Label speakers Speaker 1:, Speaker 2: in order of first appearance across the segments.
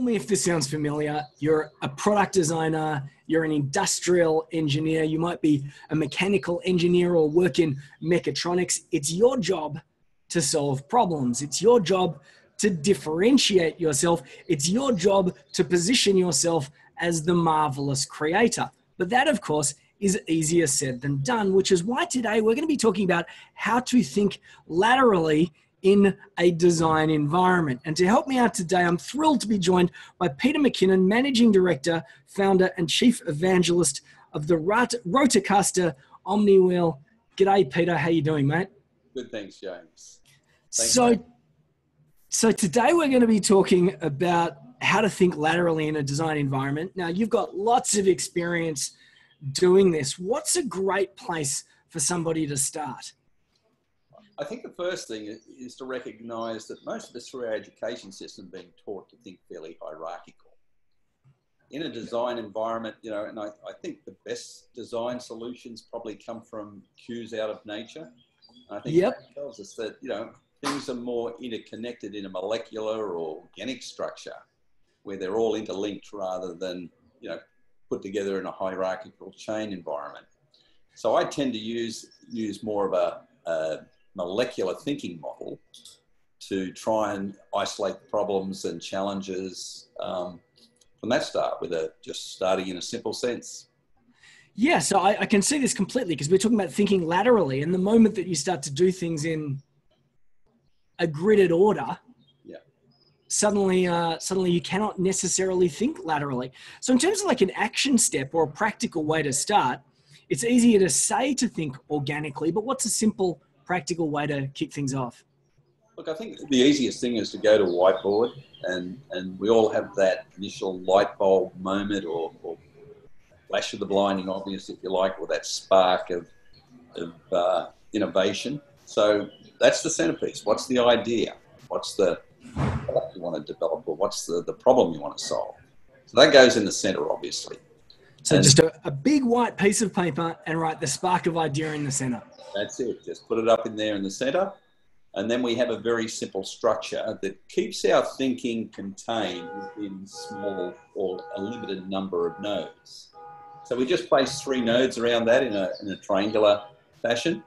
Speaker 1: tell me if this sounds familiar. You're a product designer, you're an industrial engineer, you might be a mechanical engineer or work in mechatronics. It's your job to solve problems. It's your job to differentiate yourself. It's your job to position yourself as the marvelous creator. But that, of course, is easier said than done, which is why today we're going to be talking about how to think laterally in a design environment. And to help me out today, I'm thrilled to be joined by Peter Mckinnon, Managing Director, Founder, and Chief Evangelist of the Rotocaster OmniWheel. G'day, Peter. How you doing, mate? Good,
Speaker 2: thanks, James. Thanks,
Speaker 1: so today we're going to be talking about how to think laterally in a design environment. Now, you've got lots of experience doing this. What's a great place for somebody to start?
Speaker 2: I think the first thing is to recognise that most of us through our education system being taught to think fairly hierarchical. In a design environment, and I think the best design solutions probably come from cues out of nature. I think that tells us that, things are more interconnected in a molecular or organic structure where they're all interlinked rather than, put together in a hierarchical chain environment. So I tend to use more of a molecular thinking model to try and isolate the problems and challenges from that start, just starting in a simple sense.
Speaker 1: Yeah, so I can see this completely because we're talking about thinking laterally, and the moment that you start to do things in a gridded order, suddenly you cannot necessarily think laterally. So in terms of like an action step or a practical way to start, it's easier to say to think organically, but what's a simple practical way to kick things off?
Speaker 2: Look, I think the easiest thing is to go to a whiteboard, and we all have that initial light bulb moment or flash of the blinding obvious, if you like, or that spark of innovation. So that's the centerpiece. What's the idea? What's the product you want to develop, or what's the problem you want to solve? So that goes in the center, obviously.
Speaker 1: So just a big white piece of paper and write the spark of idea in the center.
Speaker 2: That's it. Just put it up in there in the center. And then we have a very simple structure that keeps our thinking contained within small or a limited number of nodes. So we just place 3 nodes around that in a triangular fashion.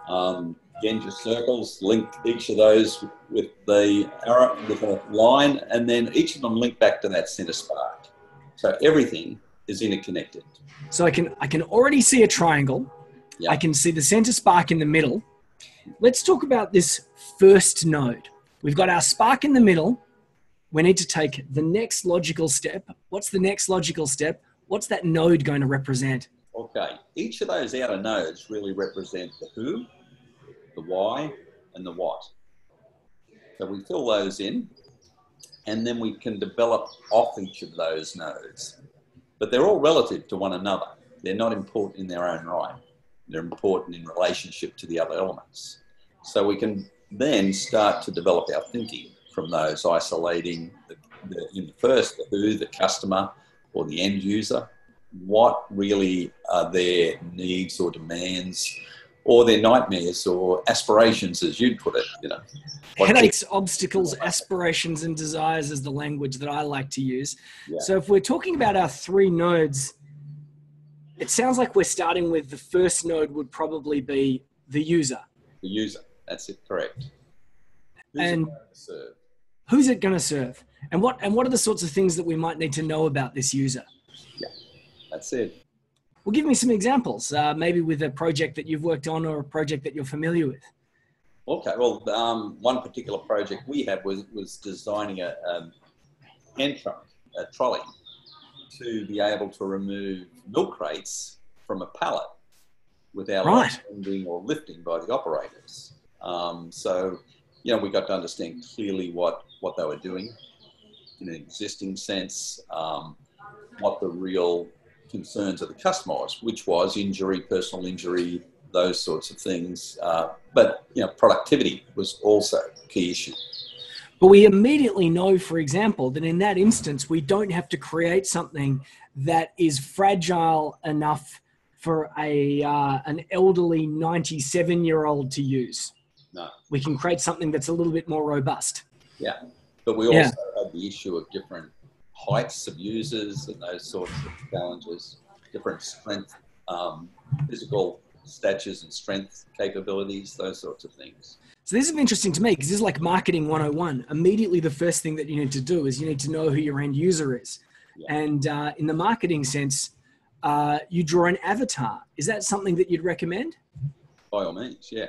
Speaker 2: Again, just circles, link each of those with the arrow, with a line, and then each of them link back to that center spark. So everything is interconnected.
Speaker 1: So I can already see a triangle. I can see the center spark in the middle. Let's talk about this first node. We've got our spark in the middle. We need to take the next logical step. What's the next logical step? What's that node going to represent?
Speaker 2: Okay, each of those outer nodes really represent the who, the why, and the what. So we fill those in, and then we can develop off each of those nodes. But they're all relative to one another. They're not important in their own right. They're important in relationship to the other elements. So we can then start to develop our thinking from those, isolating in the first, the who, the customer, or the end user. What really are their needs or demands, or their nightmares or aspirations, as you'd put it,
Speaker 1: Headaches, obstacles, aspirations, and desires is the language that I like to use. Yeah. So if we're talking about our 3 nodes, it sounds like we're starting with the first node would probably be the user.
Speaker 2: The user, that's it, correct.
Speaker 1: Who's it going to serve? And what are the sorts of things that we might need to know about this user?
Speaker 2: Yeah, that's it.
Speaker 1: Well, give me some examples, maybe with a project that you've worked on or a project that you're familiar with.
Speaker 2: Okay, well, one particular project we had was designing a hand truck, a trolley, to be able to remove milk crates from a pallet without landing or lifting by the operators. So, we got to understand clearly what they were doing in an existing sense, what the real concerns of the customer was, which was injury, personal injury, those sorts of things. But productivity was also a key issue.
Speaker 1: But we immediately know, for example, that in that instance, we don't have to create something that is fragile enough for an elderly 97-year-old to use.
Speaker 2: No.
Speaker 1: We can create something that's a little bit more robust.
Speaker 2: Yeah. But we also had the issue of different heights of users and those sorts of challenges, different strength, physical statures and strength capabilities, those sorts of things.
Speaker 1: So this is interesting to me because this is like marketing 101. Immediately, the first thing that you need to do is you need to know who your end user is. Yeah. And in the marketing sense, you draw an avatar. Is that something that you'd recommend?
Speaker 2: By all means, yeah.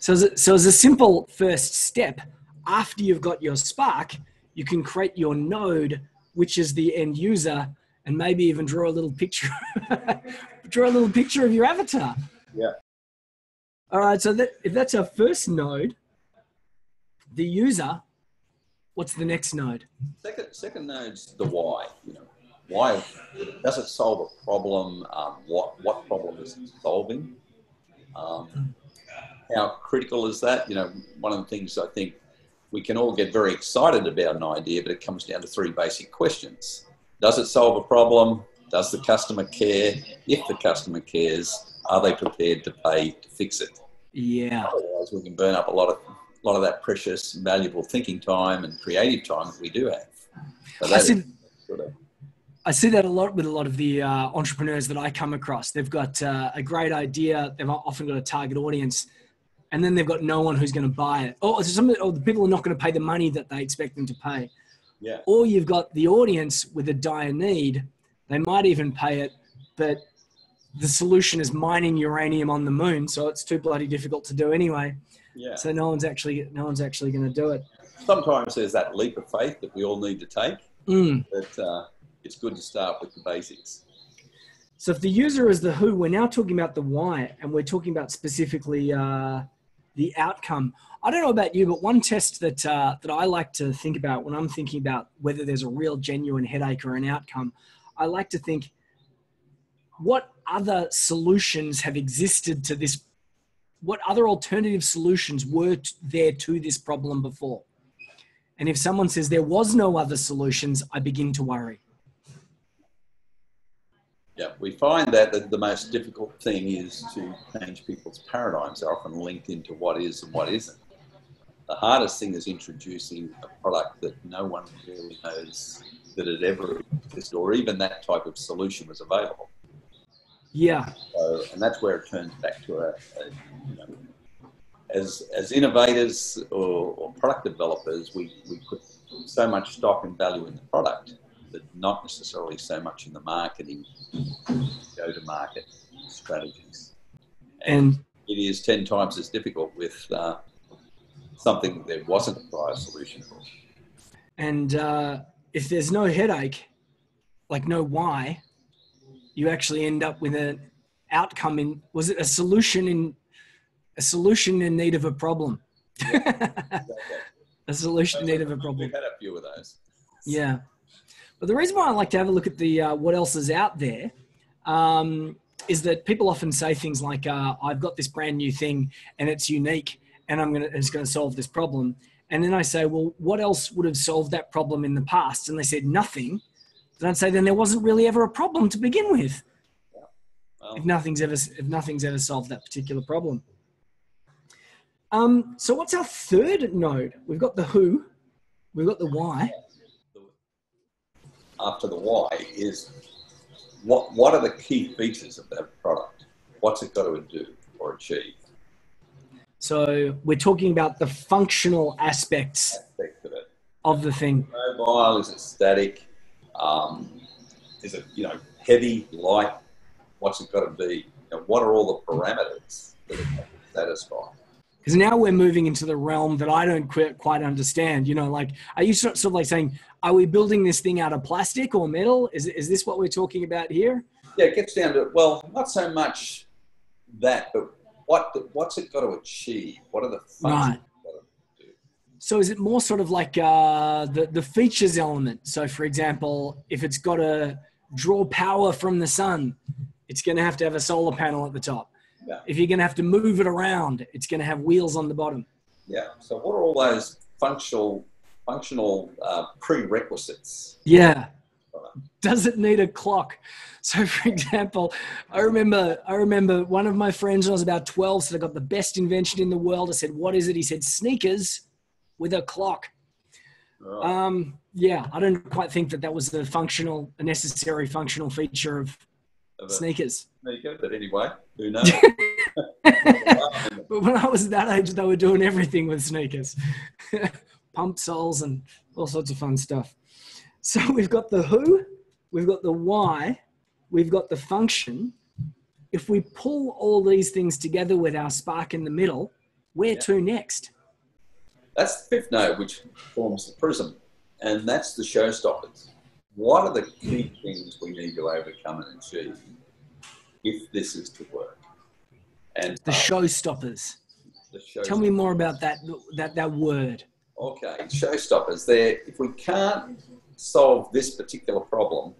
Speaker 1: So as a simple first step, after you've got your Spark, you can create your node, which is the end user, and maybe even draw a little picture, of your avatar.
Speaker 2: Yeah.
Speaker 1: All right. So if that's our first node, the user, what's the next node?
Speaker 2: Second node's the why. Why does it solve a problem? What problem is it solving? How critical is that? One of the things I think we can all get very excited about an idea, but it comes down to three basic questions. Does it solve a problem? Does the customer care? If the customer cares, are they prepared to pay to fix it?
Speaker 1: Yeah.
Speaker 2: Otherwise, we can burn up a lot of that precious, valuable thinking time and creative time that we do have. So
Speaker 1: I see that a lot with a lot of the entrepreneurs that I come across. They've got a great idea. They've often got a target audience, and then they've got no one who's going to buy it. Or the people are not going to pay the money that they expect them to pay.
Speaker 2: Yeah.
Speaker 1: Or you've got the audience with a dire need. They might even pay it, but the solution is mining uranium on the moon, so it's too bloody difficult to do anyway.
Speaker 2: Yeah.
Speaker 1: So no one's actually going to do it.
Speaker 2: Sometimes there's that leap of faith that we all need to take. But it's good to start with the basics.
Speaker 1: So if the user is the who, we're now talking about the why, and we're talking about specifically the outcome. I don't know about you, but one test that I like to think about when I'm thinking about whether there's a real genuine headache or an outcome, I like to think, what other solutions have existed to this? What other alternative solutions were there to this problem before? And if someone says there was no other solutions, I begin to worry.
Speaker 2: Yeah, we find that the most difficult thing is to change people's paradigms. They're often linked into what is and what isn't. The hardest thing is introducing a product that no one really knows that it ever existed, or even that type of solution was available.
Speaker 1: Yeah.
Speaker 2: And that's where it turns back to as innovators or product developers, we put so much stock and value in the product, but not necessarily so much in the marketing, go-to-market strategies. And it is 10 times as difficult with something there wasn't a prior solution for.
Speaker 1: And if there's no headache, like no why, you actually end up with an outcome in, was it a solution in need of a problem?
Speaker 2: Yeah,
Speaker 1: A solution in need of a problem.
Speaker 2: We've had a few of those.
Speaker 1: Yeah. But the reason why I like to have a look at the what else is out there is that people often say things like, I've got this brand new thing and it's unique and it's going to solve this problem. And then I say, well, what else would have solved that problem in the past? And they said nothing. Then I'd say, then there wasn't really ever a problem to begin with.
Speaker 2: Yeah. Well,
Speaker 1: if nothing's ever solved that particular problem. So what's our third node? We've got the who, we've got the why.
Speaker 2: After the why is what are the key features of that product? What's it got to do or achieve?
Speaker 1: So we're talking about the functional aspects of the thing.
Speaker 2: Mobile, is it static? Is it heavy, light? What's it got to be? What are all the parameters that it can satisfy?
Speaker 1: Because now we're moving into the realm that I don't quite understand. Like, are you sort of like saying, are we building this thing out of plastic or metal? Is this what we're talking about here?
Speaker 2: Yeah, it gets down to, well, not so much that, but what's it got to achieve? What are the functions it's got to do?
Speaker 1: So is it more sort of like the features element? So, for example, if it's got to draw power from the sun, it's going to have a solar panel at the top.
Speaker 2: Yeah.
Speaker 1: If you're going to have to move it around, it's going to have wheels on the bottom.
Speaker 2: Yeah. So what are all those functional prerequisites?
Speaker 1: Yeah. Does it need a clock? So, for example, I remember one of my friends when I was about 12 said, I got the best invention in the world. I said, what is it? He said, sneakers with a clock.
Speaker 2: Right.
Speaker 1: yeah, I don't quite think that was a necessary functional feature of sneakers.
Speaker 2: Sneaker, but anyway, who knows?
Speaker 1: But when I was that age, they were doing everything with sneakers, pump soles and all sorts of fun stuff. So we've got the who, we've got the why, we've got the function. If we pull all these things together with our spark in the middle, where to next?
Speaker 2: That's the fifth node, which forms the prism, and that's the showstoppers. What are the key things we need to overcome and achieve if this is to work? And
Speaker 1: the showstoppers. Tell me more about that word.
Speaker 2: Okay, showstoppers. If we can't solve this particular problem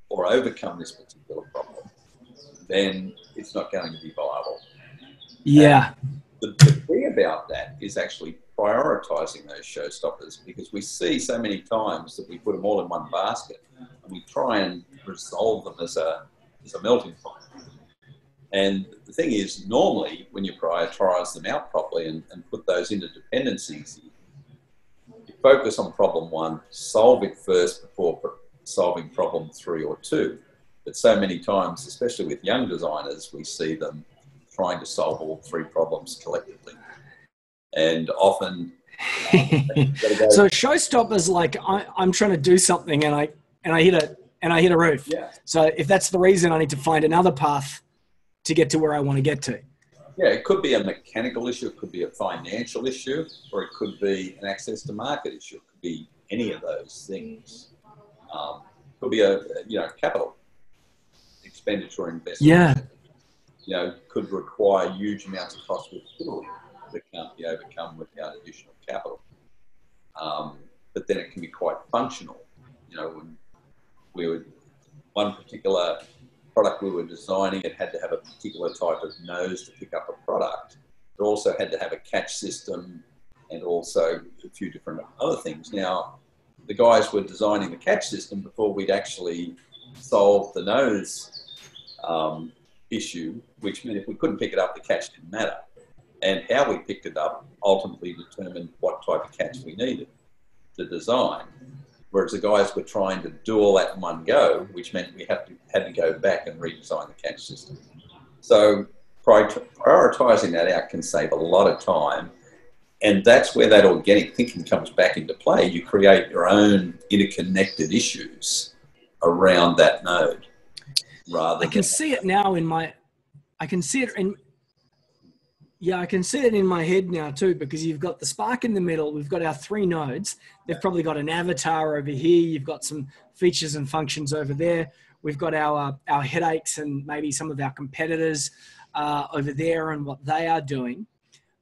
Speaker 2: or overcome this particular problem, then it's not going to be viable.
Speaker 1: Yeah.
Speaker 2: The key about that is actually prioritizing those showstoppers, because we see so many times that we put them all in one basket and we try and resolve them as a melting pot. And the thing is, normally when you prioritize them out properly and put those interdependencies, you focus on problem one, solve it first before solving problem 3 or 2. But so many times, especially with young designers, we see them trying to solve all 3 problems collectively. And often...
Speaker 1: So showstoppers, like I'm trying to do something and I hit a roof.
Speaker 2: Yeah.
Speaker 1: So if that's the reason, I need to find another path to get to where I want to get to.
Speaker 2: Yeah, it could be a mechanical issue, it could be a financial issue, or it could be an access to market issue. It could be any of those things. It could be a capital expenditure investment.
Speaker 1: Yeah.
Speaker 2: Could require huge amounts of cost with tooling that can't be overcome without additional capital. But then it can be quite functional. When one particular product we were designing, it had to have a particular type of nose to pick up a product. It also had to have a catch system and also a few different other things. Now, the guys were designing the catch system before we'd actually solved the nose issue, which meant if we couldn't pick it up, the catch didn't matter. And how we picked it up ultimately determined what type of catch we needed to design. Whereas the guys were trying to do all that in one go, which meant we had to go back and redesign the catch system. So prioritising that out can save a lot of time. And that's where that organic thinking comes back into play. You create your own interconnected issues around that node. I can see it now I can see it in my head now too, because you've got the spark in the middle. We've got our 3 nodes. They've probably got an avatar over here. You've got some features and functions over there. We've got our headaches and maybe some of our competitors over there and what they are doing.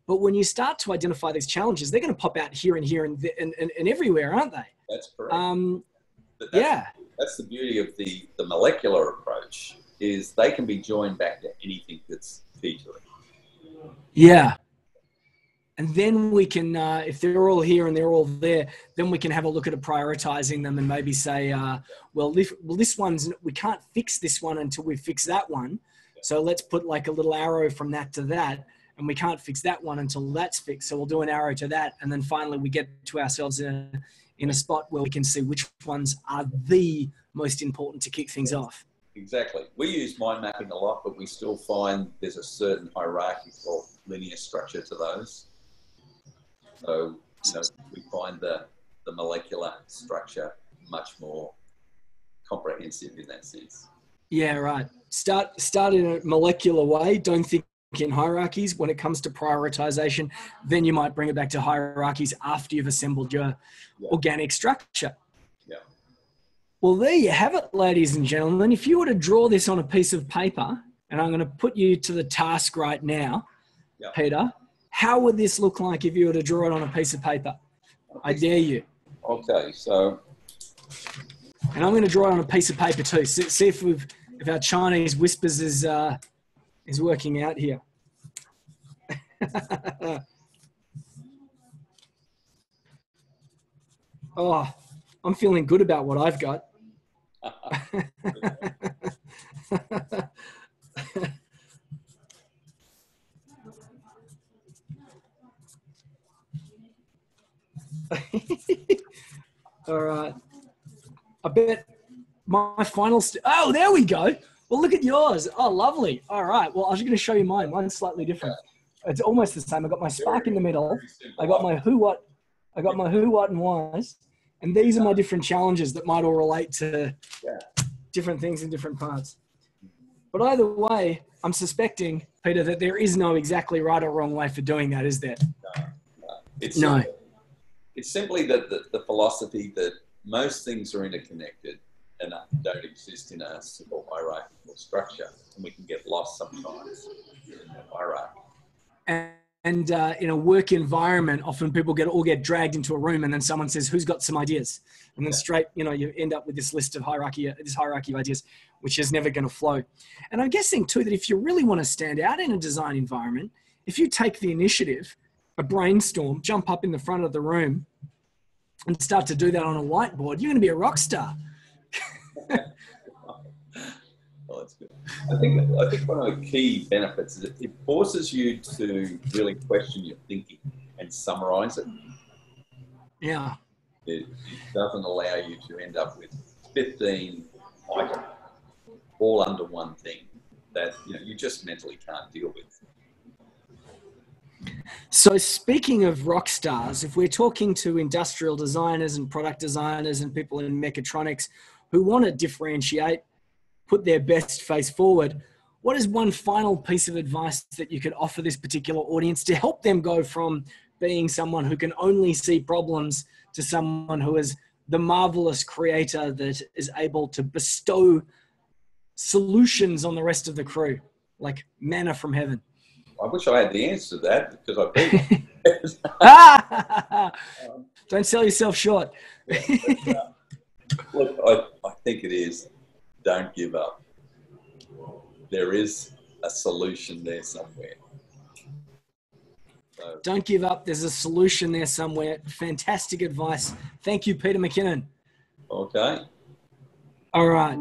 Speaker 2: But when you start to identify these challenges, they're going to pop out here and here and everywhere, aren't they? That's correct. That's the beauty of the molecular approach, is they can be joined back to anything that's key to it.
Speaker 1: Yeah. And then we can, if they're all here and they're all there, then we can have a look at prioritizing them and maybe say, this one's, we can't fix this one until we fix that one. So let's put like a little arrow from that to that. And we can't fix that one until that's fixed. So we'll do an arrow to that. And then finally we get to ourselves in a spot where we can see which ones are the most important to kick things off.
Speaker 2: Exactly. We use mind mapping a lot, but we still find there's a certain hierarchical linear structure to those. So, we find the molecular structure much more comprehensive in that sense.
Speaker 1: Yeah, right. Start in a molecular way. Don't think in hierarchies. When it comes to prioritization, then you might bring it back to hierarchies after you've assembled your organic structure.
Speaker 2: Yeah.
Speaker 1: Well, there you have it, ladies and gentlemen. If you were to draw this on a piece of paper, and I'm going to put you to the task right now, Peter, how would this look like if you were to draw it on a piece of paper? I dare you.
Speaker 2: Okay, so...
Speaker 1: And I'm going to draw it on a piece of paper too. See if our Chinese whispers is working out here. Oh, I'm feeling good about what I've got. All right. I bet my final. Oh, there we go. Well, look at yours. Oh, lovely. All right. Well, I was going to show you mine. Mine's slightly different. It's almost the same. I got my spark in the middle. I got my who, what. I got my who, what, and whys. And these are my different challenges that might all relate to different things in different parts. But either way, I'm suspecting, Peter, that there is no exactly right or wrong way for doing that, is there?
Speaker 2: No. It's simply that the philosophy that most things are interconnected and don't exist in a simple hierarchical structure, and we can get lost sometimes in that hierarchy.
Speaker 1: And in a work environment, often people all get dragged into a room, and then someone says, "Who's got some ideas?" And then straight, you end up with this list of hierarchy of ideas, which is never going to flow. And I'm guessing too that if you really want to stand out in a design environment, if you take the initiative, a brainstorm, jump up in the front of the room, and start to do that on a whiteboard, you're going to be a rock star.
Speaker 2: Oh, that's good. I think one of the key benefits is it forces you to really question your thinking and summarize it.
Speaker 1: Yeah.
Speaker 2: It doesn't allow you to end up with 15 items all under one thing that you just mentally can't deal with.
Speaker 1: So speaking of rock stars, if we're talking to industrial designers and product designers and people in mechatronics who want to differentiate, put their best face forward, what is one final piece of advice that you could offer this particular audience to help them go from being someone who can only see problems to someone who is the marvelous creator that is able to bestow solutions on the rest of the crew, like manna from heaven?
Speaker 2: I wish I had the answer to that because I've been.
Speaker 1: Don't sell yourself short.
Speaker 2: Look, I think it is. Don't give up. There is a solution there somewhere. So,
Speaker 1: don't give up. There's a solution there somewhere. Fantastic advice. Thank you, Peter Mckinnon.
Speaker 2: Okay.
Speaker 1: All right.